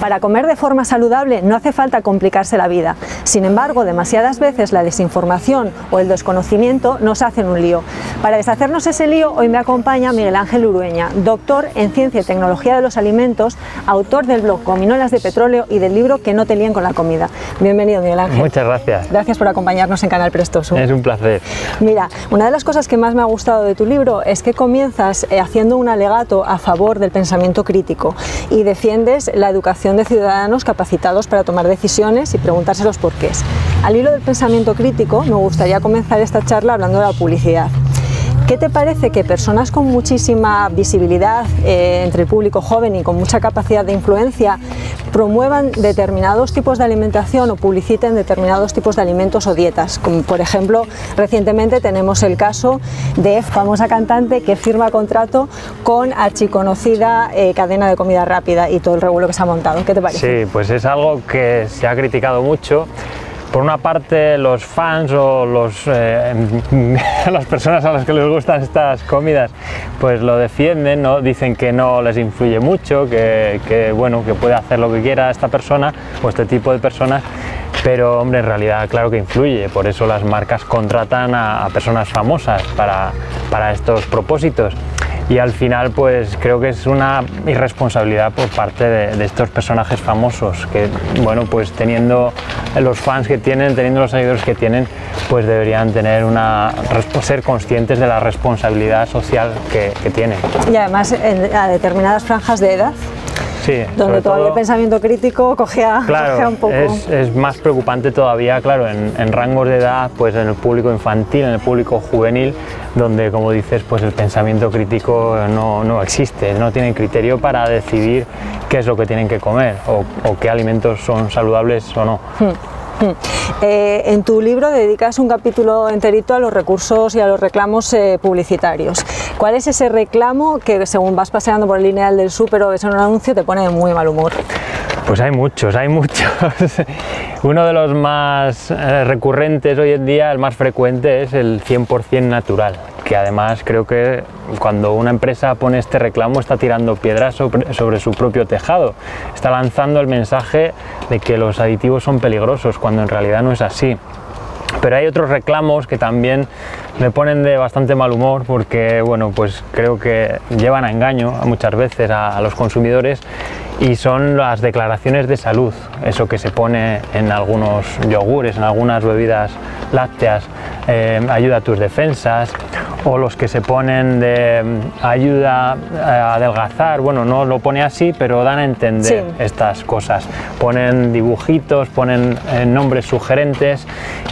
Para comer de forma saludable no hace falta complicarse la vida. Sin embargo, demasiadas veces la desinformación o el desconocimiento nos hacen un lío. Para deshacernos ese lío, hoy me acompaña Miguel Ángel Urueña, doctor en Ciencia y Tecnología de los Alimentos, autor del blog Gominolas de Petróleo y del libro Que no te líen con la comida. Bienvenido, Miguel Ángel. Muchas gracias. Gracias por acompañarnos en Canal Prestoso. Es un placer. Mira, una de las cosas que más me ha gustado de tu libro es que comienzas haciendo un alegato a favor del pensamiento crítico y defiendes la educación de ciudadanos capacitados para tomar decisiones y preguntarse los porqués. Al hilo del pensamiento crítico, me gustaría comenzar esta charla hablando de la publicidad. ¿Qué te parece que personas con muchísima visibilidad entre el público joven y con mucha capacidad de influencia promuevan determinados tipos de alimentación o publiciten determinados tipos de alimentos o dietas? Como por ejemplo, recientemente tenemos el caso de famosa cantante que firma contrato con archiconocida cadena de comida rápida y todo el revuelo que se ha montado. ¿Qué te parece? Sí, pues es algo que se ha criticado mucho. Por una parte, los fans o las personas a las que les gustan estas comidas pues lo defienden, ¿no? Dicen que no les influye mucho, bueno, que puede hacer lo que quiera esta persona o este tipo de personas, pero hombre, en realidad claro que influye. Por eso las marcas contratan a personas famosas para estos propósitos. Y al final pues creo que es una irresponsabilidad por parte de estos personajes famosos que, bueno, pues teniendo los fans que tienen, teniendo los seguidores que tienen, pues deberían tener ser conscientes de la responsabilidad social que tienen. Y además a determinadas franjas de edad. Sí, donde todavía el pensamiento crítico cogea un poco. Es más preocupante todavía, claro, en rangos de edad, pues en el público infantil, en el público juvenil, donde, como dices, pues el pensamiento crítico no existe, no tienen criterio para decidir qué es lo que tienen que comer o qué alimentos son saludables o no. En tu libro dedicas un capítulo enterito a los recursos y a los reclamos publicitarios. ¿Cuál es ese reclamo que según vas paseando por el lineal del súper o ves en un anuncio te pone de muy mal humor? Pues hay muchos. Uno de los más recurrentes hoy en día, el más frecuente, es el 100% natural, que además creo que cuando una empresa pone este reclamo está tirando piedras sobre su propio tejado, está lanzando el mensaje de que los aditivos son peligrosos, cuando en realidad no es así. Pero hay otros reclamos que también me ponen de bastante mal humor porque, bueno, pues creo que llevan a engaño muchas veces a los consumidores, y son las declaraciones de salud, eso que se pone en algunos yogures, en algunas bebidas lácteas, ayuda a tus defensas, o los que se ponen de ayuda a adelgazar. Bueno, no lo pone así, pero dan a entender estas cosas. Ponen dibujitos, ponen nombres sugerentes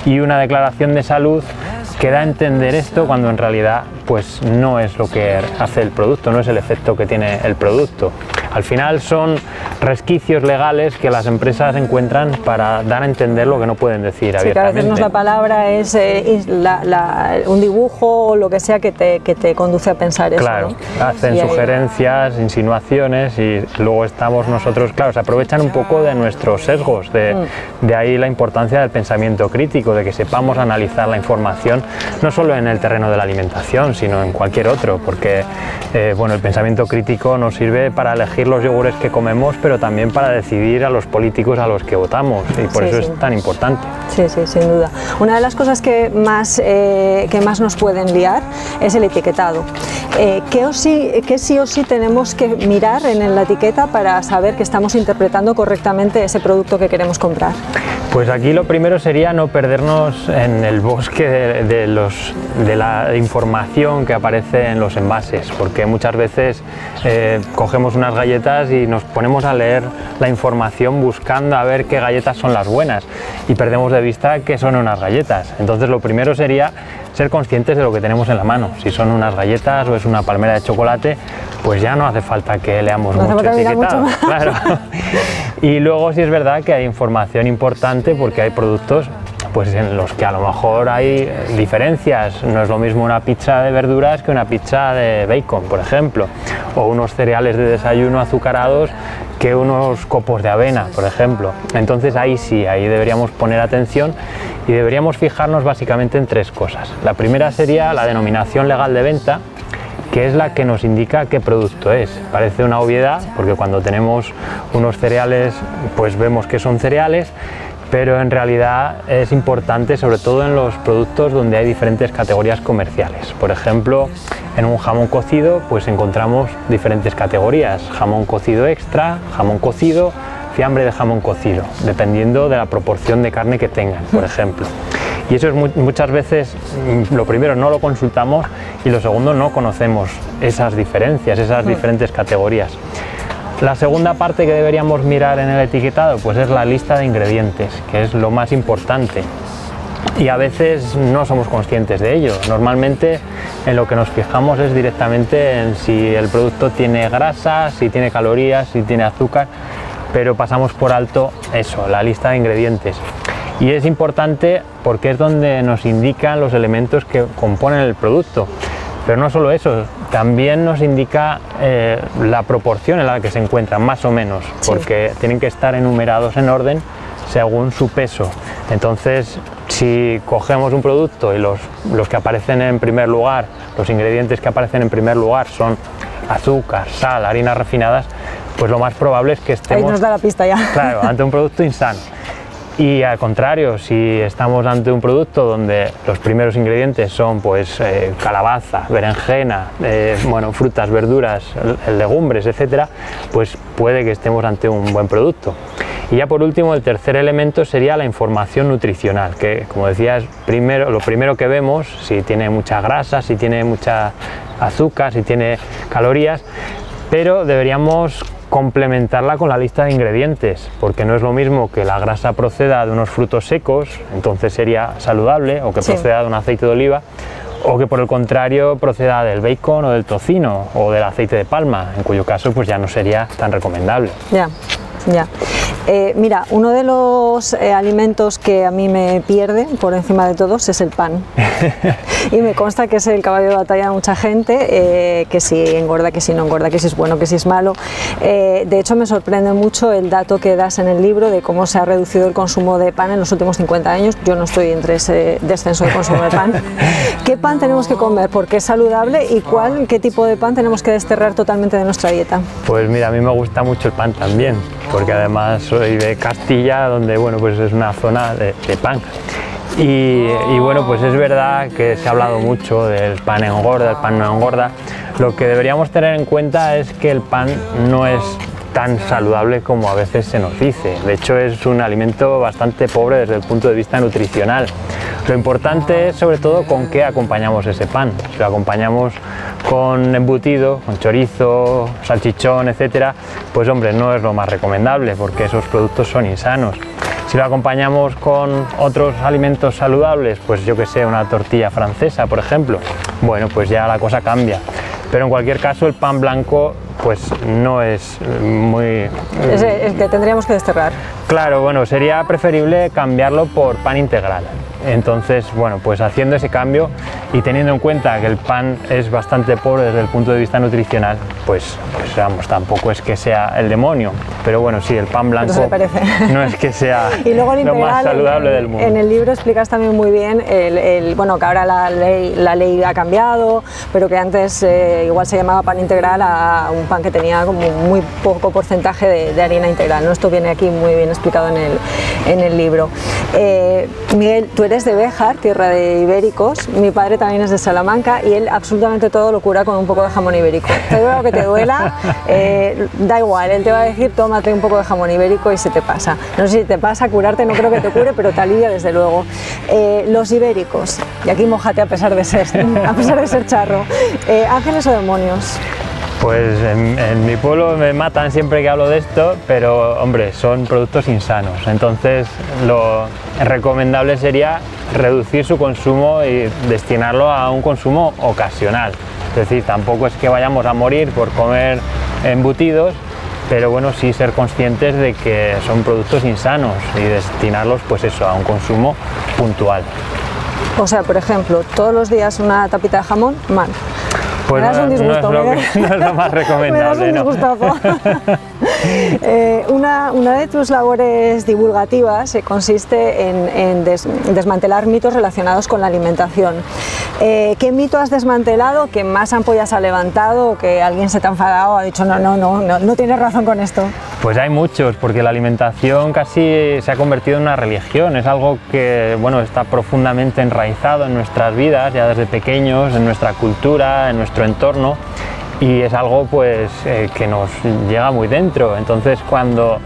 y una declaración de salud que da a entender esto cuando en realidad pues no es lo que hace el producto, no es el efecto que tiene el producto. Al final son resquicios legales que las empresas encuentran para dar a entender lo que no pueden decir abiertamente. Que a veces no es la palabra, es un dibujo o lo que sea que te conduce a pensar eso. Claro, ¿no? Hacen sugerencias, insinuaciones, y luego estamos nosotros, claro, se aprovechan un poco de nuestros sesgos, de ahí la importancia del pensamiento crítico, de que sepamos analizar la información, no solo en el terreno de la alimentación, sino en cualquier otro, porque bueno, el pensamiento crítico nos sirve para elegir los yogures que comemos, pero también para decidir a los políticos a los que votamos, y por eso es tan importante. Sí, sin duda. Una de las cosas que más nos pueden liar es el etiquetado. ¿Qué sí o sí tenemos que mirar en la etiqueta para saber que estamos interpretando correctamente ese producto que queremos comprar? Pues aquí lo primero sería no perdernos en el bosque de la información que aparece en los envases, porque muchas veces cogemos unas galletas y nos ponemos a leer la información buscando a ver qué galletas son las buenas y perdemos de vista que son unas galletas. Entonces lo primero sería ser conscientes de lo que tenemos en la mano. Si son unas galletas o es una palmera de chocolate, pues ya no hace falta que leamos mucho etiquetado. Claro. Y luego sí es verdad que hay información importante, porque hay productos pues en los que a lo mejor hay diferencias. No es lo mismo una pizza de verduras que una pizza de bacon, por ejemplo, o unos cereales de desayuno azucarados que unos copos de avena, por ejemplo. Entonces ahí sí, ahí deberíamos poner atención y deberíamos fijarnos básicamente en 3 cosas. La primera sería la denominación legal de venta, que es la que nos indica qué producto es. Parece una obviedad, porque cuando tenemos unos cereales, pues vemos que son cereales, pero en realidad es importante, sobre todo en los productos donde hay diferentes categorías comerciales. Por ejemplo, en un jamón cocido, pues encontramos diferentes categorías: jamón cocido extra, jamón cocido, fiambre de jamón cocido, dependiendo de la proporción de carne que tengan, por ejemplo. Y eso es muchas veces, lo primero, no lo consultamos, y lo segundo, no conocemos esas diferencias, esas diferentes categorías. La segunda parte que deberíamos mirar en el etiquetado, pues es la lista de ingredientes, que es lo más importante. Y a veces no somos conscientes de ello. Normalmente en lo que nos fijamos es directamente en si el producto tiene grasa, si tiene calorías, si tiene azúcar, pero pasamos por alto eso, la lista de ingredientes. Y es importante porque es donde nos indican los elementos que componen el producto. Pero no solo eso, también nos indica la proporción en la que se encuentran, más o menos, porque tienen que estar enumerados en orden según su peso. Entonces, si cogemos un producto y los que aparecen en primer lugar, los ingredientes que aparecen en primer lugar son azúcar, sal, harinas refinadas, pues lo más probable es que estemos... Ahí nos da la pista ya. Claro, ante un producto insano. Y al contrario, si estamos ante un producto donde los primeros ingredientes son pues calabaza, berenjena, bueno, frutas, verduras, legumbres, etcétera, pues puede que estemos ante un buen producto. Y ya por último, el tercer elemento sería la información nutricional, que como decía es lo primero que vemos, si tiene mucha grasa, si tiene mucha azúcar, si tiene calorías, pero deberíamos complementarla con la lista de ingredientes, porque no es lo mismo que la grasa proceda de unos frutos secos, entonces sería saludable, o que proceda de un aceite de oliva, o que por el contrario proceda del bacon o del tocino o del aceite de palma, en cuyo caso pues ya no sería tan recomendable. Ya. Mira, uno de los alimentos que a mí me pierde por encima de todos es el pan. Y me consta que es el caballo de batalla de mucha gente, que si engorda, que si no engorda, que si es bueno, que si es malo. De hecho, me sorprende mucho el dato que das en el libro de cómo se ha reducido el consumo de pan en los últimos 50 años. Yo no estoy entre ese descenso de consumo de pan. ¿Qué pan tenemos que comer? ¿Por qué es saludable? ¿Y qué tipo de pan tenemos que desterrar totalmente de nuestra dieta? Pues mira, a mí me gusta mucho el pan también, porque además soy de Castilla, donde bueno, pues es una zona de pan. Y bueno, pues es verdad que se ha hablado mucho del pan engorda, el pan no engorda. Lo que deberíamos tener en cuenta es que el pan no es tan saludable como a veces se nos dice. De hecho, es un alimento bastante pobre desde el punto de vista nutricional. Lo importante es sobre todo con qué acompañamos ese pan. Si lo acompañamos con embutido, con chorizo, salchichón, etcétera, pues hombre, no es lo más recomendable porque esos productos son insanos. Si lo acompañamos con otros alimentos saludables, pues yo que sé, una tortilla francesa, por ejemplo, bueno, pues ya la cosa cambia. Pero en cualquier caso, el pan blanco pues no es muy... Es el que tendríamos que desterrar. Claro, bueno, sería preferible cambiarlo por pan integral. Entonces, bueno, pues haciendo ese cambio y teniendo en cuenta que el pan es bastante pobre desde el punto de vista nutricional, pues vamos, tampoco es que sea el demonio, pero bueno, sí, el pan blanco no es que sea y luego el lo más saludable del mundo. En el libro explicas también muy bien bueno, que ahora la ley ha cambiado, pero que antes igual se llamaba pan integral a un pan que tenía como muy poco porcentaje de harina integral, ¿no? Esto viene aquí muy bien explicado en el libro. Miguel, tú eres de Béjar, tierra de ibéricos. Mi padre también es de Salamanca y él absolutamente todo lo cura con un poco de jamón ibérico. Te duela lo que te duela, da igual, él te va a decir tómate un poco de jamón ibérico y se te pasa. No sé si te pasa, curarte no creo que te cure, pero te alivia desde luego. Los ibéricos, y aquí mójate a pesar de ser charro, ¿ángeles o demonios? Pues en mi pueblo me matan siempre que hablo de esto, pero hombre, son productos insanos, entonces lo recomendable sería reducir su consumo y destinarlo a un consumo ocasional. Es decir, tampoco es que vayamos a morir por comer embutidos, pero bueno, sí ser conscientes de que son productos insanos y destinarlos pues eso, a un consumo puntual. O sea, por ejemplo, todos los días una tapita de jamón, mal. Pues no es lo más recomendable. Me das un disgustazo. Una de tus labores divulgativas consiste en desmantelar mitos relacionados con la alimentación. ¿Qué mito has desmantelado, que más ampollas ha levantado, que alguien se te ha enfadado, ha dicho no tienes razón con esto? Pues hay muchos, porque la alimentación casi se ha convertido en una religión, es algo que bueno, está profundamente enraizado en nuestras vidas, ya desde pequeños, en nuestra cultura, en nuestro entorno, y es algo pues que nos llega muy dentro. Entonces cuando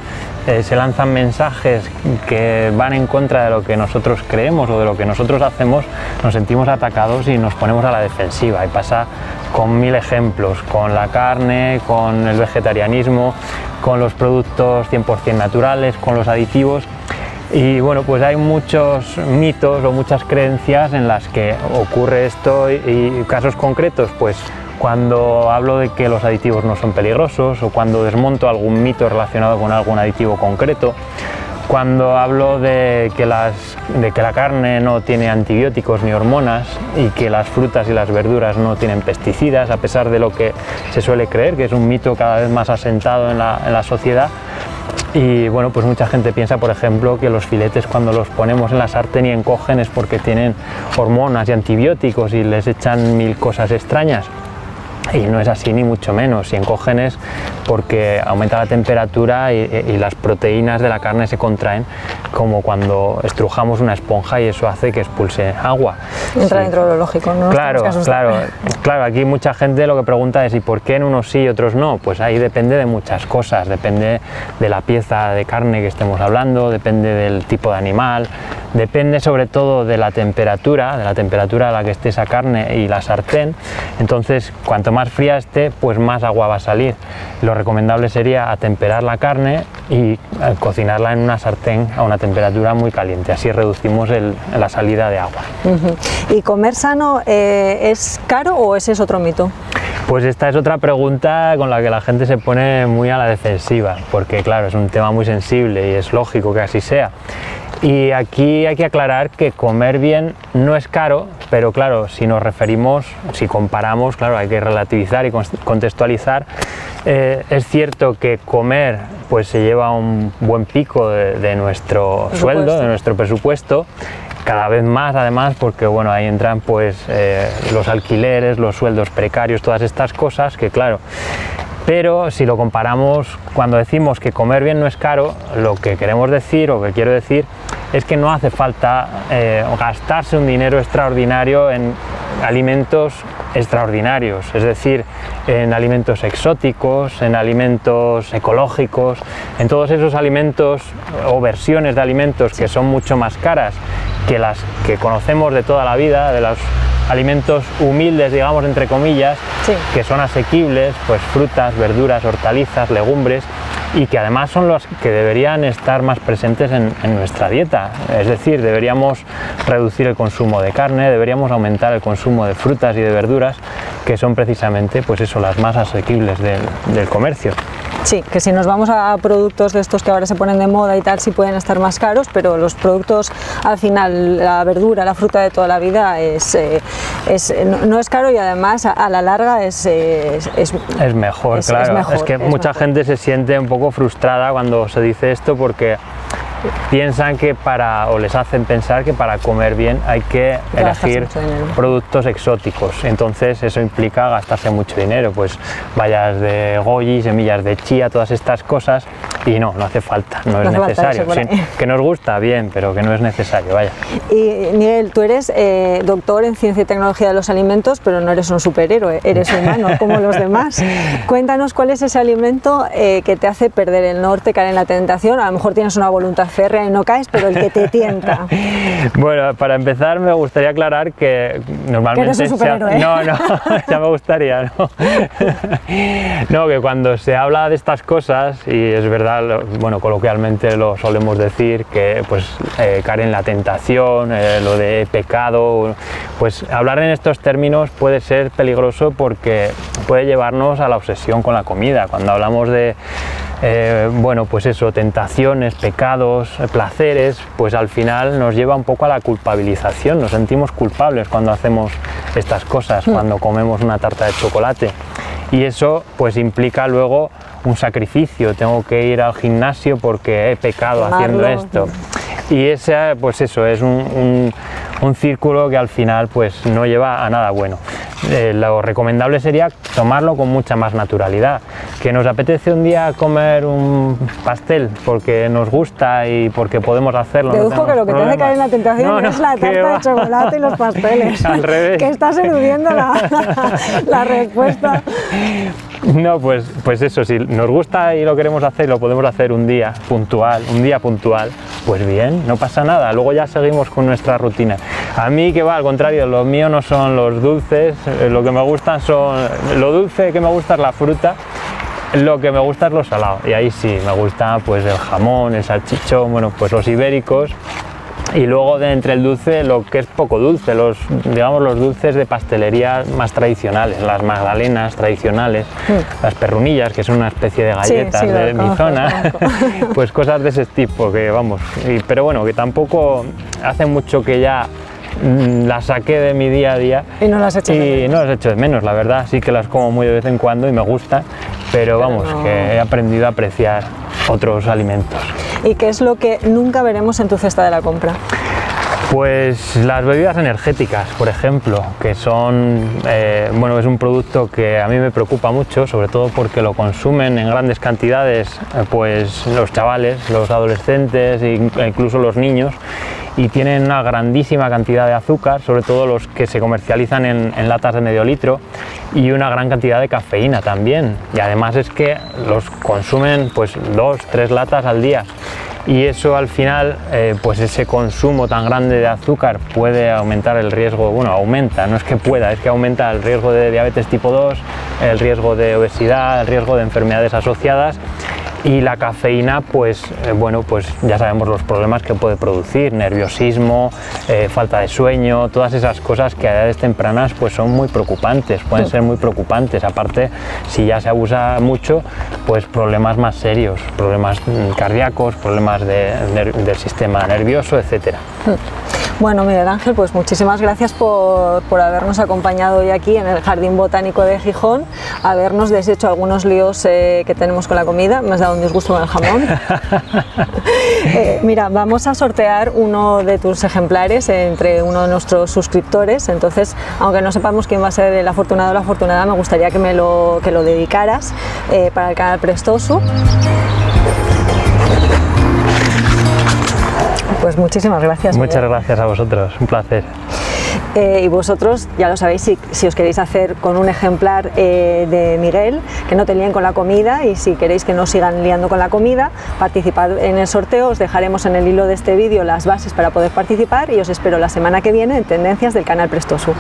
se lanzan mensajes que van en contra de lo que nosotros creemos o de lo que nosotros hacemos, nos sentimos atacados y nos ponemos a la defensiva, y pasa con mil ejemplos, con la carne, con el vegetarianismo, con los productos 100% naturales, con los aditivos. Y bueno, pues hay muchos mitos o muchas creencias en las que ocurre esto, y casos concretos, pues cuando hablo de que los aditivos no son peligrosos, o cuando desmonto algún mito relacionado con algún aditivo concreto, cuando hablo de que la carne no tiene antibióticos ni hormonas, y que las frutas y las verduras no tienen pesticidas, a pesar de lo que se suele creer, que es un mito cada vez más asentado en la sociedad. Y bueno, pues mucha gente piensa, por ejemplo, que los filetes, cuando los ponemos en la sartén y encogen, es porque tienen hormonas y antibióticos y les echan mil cosas extrañas. Y no es así, ni mucho menos. Si encogen es porque aumenta la temperatura y las proteínas de la carne se contraen, como cuando estrujamos una esponja, y eso hace que expulse agua. Entra dentro de lo lógico, ¿no? Claro, aquí mucha gente lo que pregunta es ¿y por qué en unos sí y otros no? Pues ahí depende de muchas cosas, depende de la pieza de carne que estemos hablando, depende del tipo de animal, depende sobre todo de la temperatura a la que esté esa carne y la sartén. Entonces, cuanto más fría esté, pues más agua va a salir. Lo recomendable sería atemperar la carne y cocinarla en una sartén a una temperatura muy caliente, así reducimos la salida de agua. ¿Y comer sano es caro o ese es otro mito? Pues esta es otra pregunta con la que la gente se pone muy a la defensiva, porque claro, es un tema muy sensible y es lógico que así sea. Y aquí hay que aclarar que comer bien no es caro, pero claro, si comparamos, claro, hay que relativizar y contextualizar. Es cierto que comer pues se lleva un buen pico de nuestro sueldo, de nuestro presupuesto, cada vez más además, porque bueno, ahí entran pues los alquileres, los sueldos precarios, todas estas cosas que claro. Pero si lo comparamos, cuando decimos que comer bien no es caro, lo que queremos decir, o que quiero decir, es que no hace falta gastarse un dinero extraordinario en alimentos extraordinarios, es decir, en alimentos exóticos, en alimentos ecológicos, en todos esos alimentos o versiones de alimentos que son mucho más caras que las que conocemos de toda la vida, de los alimentos humildes, digamos, entre comillas, que son asequibles, pues frutas, verduras, hortalizas, legumbres, y que además son los que deberían estar más presentes en nuestra dieta. Es decir, deberíamos reducir el consumo de carne, deberíamos aumentar el consumo de frutas y de verduras, que son precisamente pues eso, las más asequibles del comercio. Sí, que si nos vamos a productos de estos que ahora se ponen de moda y tal, sí pueden estar más caros, pero los productos, al final, la verdura, la fruta de toda la vida no es caro, y además a la larga es mejor, claro. Es que mucha gente se siente un poco frustrada cuando se dice esto, porque piensan que o les hacen pensar que para comer bien hay que elegir productos exóticos, entonces eso implica gastarse mucho dinero, pues bayas de goji, semillas de chía, todas estas cosas, y no hace falta, no es necesario. Que nos gusta, bien, pero que no es necesario, vaya. Y Miguel, tú eres doctor en Ciencia y Tecnología de los Alimentos, pero no eres un superhéroe, eres humano como los demás. Cuéntanos cuál es ese alimento que te hace perder el norte, caer en la tentación. A lo mejor tienes una voluntad férrea y no caes, pero el que te tienta. Bueno, para empezar me gustaría aclarar que normalmente... Que eres un superhéroe. No, ya me gustaría, ¿no? No, que cuando se habla de estas cosas, y es verdad, bueno, coloquialmente lo solemos decir, que pues caer en la tentación, lo de pecado, pues hablar en estos términos puede ser peligroso porque puede llevarnos a la obsesión con la comida. Cuando hablamos de bueno, pues eso, tentaciones, pecados, placeres, pues al final nos lleva un poco a la culpabilización, nos sentimos culpables cuando hacemos estas cosas, cuando comemos una tarta de chocolate, y eso pues implica luego un sacrificio, tengo que ir al gimnasio porque he pecado haciendo esto. Y ese, pues eso, es un círculo que al final pues no lleva a nada bueno. Lo recomendable sería tomarlo con mucha más naturalidad. Que nos apetece un día comer un pastel porque nos gusta y porque podemos hacerlo. Deduzco no que lo que te hace caer en la tentación es la tarta de chocolate y los pasteles. Al revés. Que estás eludiendo la respuesta. No, pues eso, si nos gusta y lo queremos hacer, lo podemos hacer un día puntual, pues bien, no pasa nada, luego ya seguimos con nuestra rutina. A mí que va, al contrario, lo mío no son los dulces, lo que me gustan son, lo dulce que me gusta es la fruta, lo que me gusta es lo salado, y ahí sí, me gusta pues el jamón, el salchichón, bueno, pues los ibéricos. Y luego de entre el dulce, lo que es poco dulce, digamos los dulces de pastelería más tradicionales, las magdalenas tradicionales, las perrunillas, que son una especie de galletas de mi zona, pues cosas de ese tipo, que vamos, pero bueno, que tampoco hace mucho que ya las saqué de mi día a día y no las echo de menos, la verdad, sí que las como muy de vez en cuando y me gustan, pero vamos, no. Que he aprendido a apreciar otros alimentos. ¿Y qué es lo que nunca veremos en tu cesta de la compra? Pues las bebidas energéticas, por ejemplo, que son, bueno, es un producto que a mí me preocupa mucho, sobre todo porque lo consumen en grandes cantidades, pues los chavales, los adolescentes e incluso los niños, y tienen una grandísima cantidad de azúcar, sobre todo los que se comercializan en latas de medio litro, y una gran cantidad de cafeína también, y además es que los consumen pues 2-3 latas al día. Y eso al final, pues ese consumo tan grande de azúcar puede aumentar el riesgo, bueno, aumenta, no es que pueda, es que aumenta el riesgo de diabetes tipo 2, el riesgo de obesidad, el riesgo de enfermedades asociadas. Y la cafeína, pues bueno, pues ya sabemos los problemas que puede producir, nerviosismo, falta de sueño, todas esas cosas que a edades tempranas pues son muy preocupantes, pueden ser muy preocupantes. Aparte, si ya se abusa mucho, pues problemas más serios, problemas cardíacos, problemas del sistema nervioso, etcétera. Bueno, Miguel Ángel, pues muchísimas gracias por habernos acompañado hoy aquí en el Jardín Botánico de Gijón, habernos deshecho algunos líos que tenemos con la comida. Me has dado un disgusto con el jamón. Mira, vamos a sortear uno de tus ejemplares entre uno de nuestros suscriptores, entonces, aunque no sepamos quién va a ser el afortunado o la afortunada, me gustaría que lo dedicaras para el canal Prestosu. Pues muchísimas gracias. Muchas gracias a vosotros, un placer. Y vosotros, ya lo sabéis, si os queréis hacer con un ejemplar de Miguel, que no te líen con la comida, y si queréis que no sigan liando con la comida, participad en el sorteo. Os dejaremos en el hilo de este vídeo las bases para poder participar y os espero la semana que viene en Tendencias del canal Prestosu.